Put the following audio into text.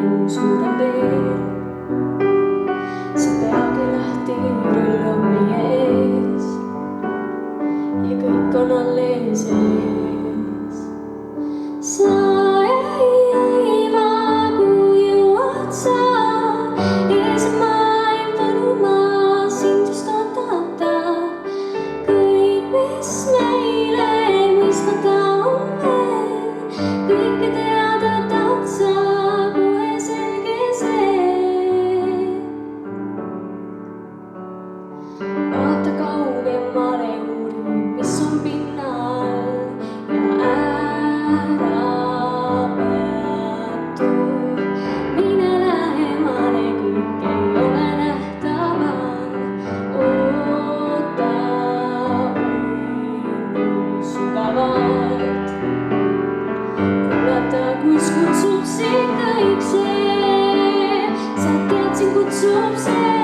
mu suurem veel. See peagi lahti rüllab meie ees ja kõik on alles ees. Sa ei maagu jõuad sa, ees on maailm võlumaa, sind just oodata. Kõik, mis meile mõistmata on veel, kõike teada tahad sa, kohe selge see. Vaata kaugemale, uuri, mis on pinnal ja ära peatu. Mine lähemale, kõik ei ole nähtaval. Oota uinu sügavalt, kuulata, kus kutsub sind kõik see. Sa tead, sind kutsub see.